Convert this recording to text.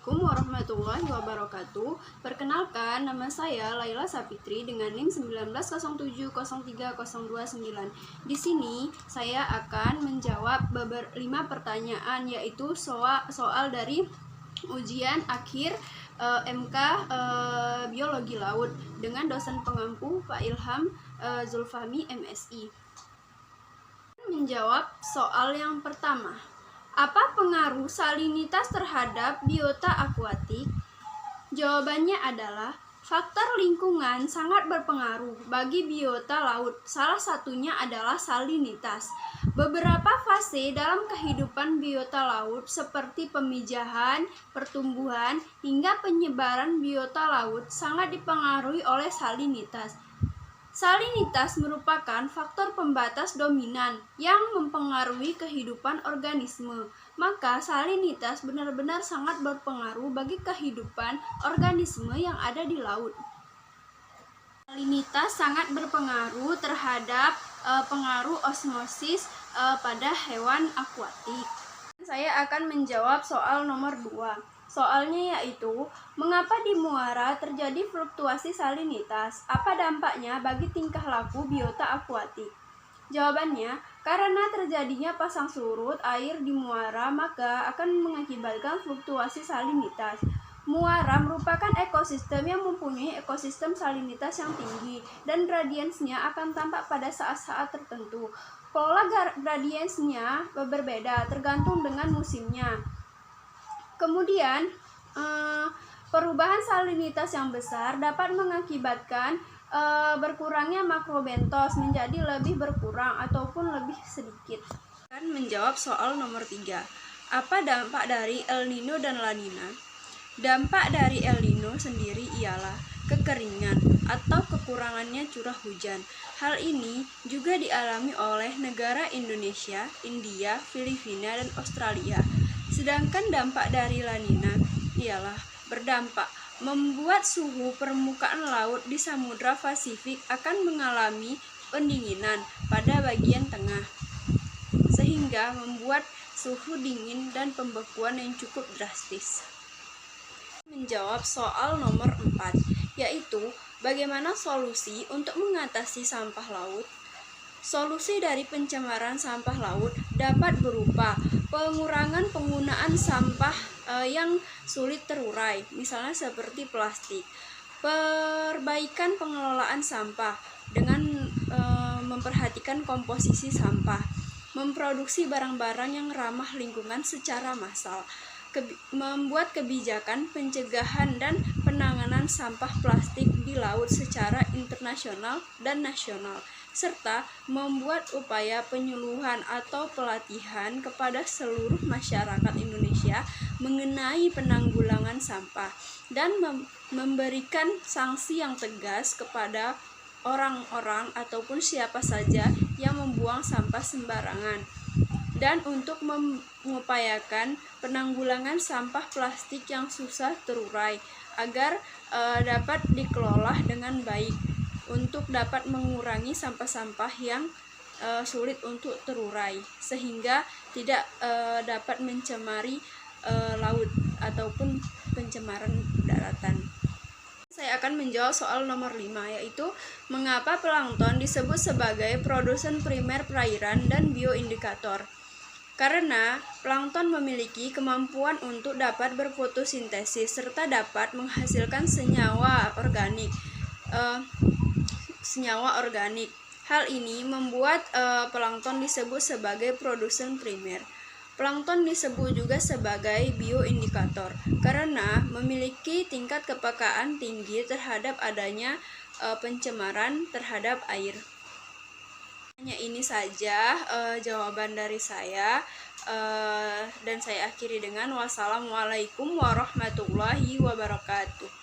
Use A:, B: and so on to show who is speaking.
A: Assalamualaikum warahmatullahi wabarakatuh. Perkenalkan, nama saya Laila Sapitri dengan NIM 1907030209. Di sini saya akan menjawab 5 pertanyaan, yaitu soal dari ujian akhir MK Biologi Laut dengan dosen pengampu Pak Ilham Zulfahmi MSI. Menjawab soal yang pertama. Apa pengaruh salinitas terhadap biota akuatik? Jawabannya adalah faktor lingkungan sangat berpengaruh bagi biota laut. Salah satunya adalah salinitas. Beberapa fase dalam kehidupan biota laut seperti pemijahan, pertumbuhan, hingga penyebaran biota laut sangat dipengaruhi oleh salinitas. Salinitas merupakan faktor pembatas dominan yang mempengaruhi kehidupan organisme. Maka salinitas benar-benar sangat berpengaruh bagi kehidupan organisme yang ada di laut. Salinitas sangat berpengaruh terhadap pengaruh osmosis pada hewan akuatik. Saya akan menjawab soal nomor 2. Soalnya yaitu, mengapa di muara terjadi fluktuasi salinitas? Apa dampaknya bagi tingkah laku biota akuatik? Jawabannya, karena terjadinya pasang surut air di muara, maka akan mengakibatkan fluktuasi salinitas. Muara merupakan ekosistem yang mempunyai ekosistem salinitas yang tinggi, dan gradiensnya akan tampak pada saat-saat tertentu. Pola gradiensnya berbeda tergantung dengan musimnya. Kemudian, perubahan salinitas yang besar dapat mengakibatkan berkurangnya makrobentos menjadi lebih berkurang ataupun lebih sedikit. Akan menjawab soal nomor 3. Apa dampak dari El Nino dan La Nina? Dampak dari El Nino sendiri ialah kekeringan atau kekurangannya curah hujan. Hal ini juga dialami oleh negara Indonesia, India, Filipina, dan Australia. Sedangkan dampak dari La Nina ialah berdampak membuat suhu permukaan laut di Samudra Pasifik akan mengalami pendinginan pada bagian tengah, sehingga membuat suhu dingin dan pembekuan yang cukup drastis. Menjawab soal nomor 4, yaitu bagaimana solusi untuk mengatasi sampah laut? Solusi dari pencemaran sampah laut dapat berupa pengurangan penggunaan sampah yang sulit terurai, misalnya seperti plastik, perbaikan pengelolaan sampah dengan memperhatikan komposisi sampah, memproduksi barang-barang yang ramah lingkungan secara massal, membuat kebijakan pencegahan dan penanganan sampah plastik di laut secara internasional dan nasional, serta membuat upaya penyuluhan atau pelatihan kepada seluruh masyarakat Indonesia mengenai penanggulangan sampah dan memberikan sanksi yang tegas kepada orang-orang ataupun siapa saja yang membuang sampah sembarangan, dan untuk mengupayakan penanggulangan sampah plastik yang susah terurai agar dapat dikelola dengan baik untuk dapat mengurangi sampah-sampah yang sulit untuk terurai, sehingga tidak dapat mencemari laut ataupun pencemaran daratan. Saya akan menjawab soal nomor 5, yaitu mengapa plankton disebut sebagai produsen primer perairan dan bioindikator. Karena plankton memiliki kemampuan untuk dapat berfotosintesis serta dapat menghasilkan senyawa organik. Hal ini membuat plankton disebut sebagai produsen primer. Plankton disebut juga sebagai bioindikator karena memiliki tingkat kepekaan tinggi terhadap adanya pencemaran terhadap air. Hanya ini saja jawaban dari saya, dan saya akhiri dengan wassalamualaikum warahmatullahi wabarakatuh.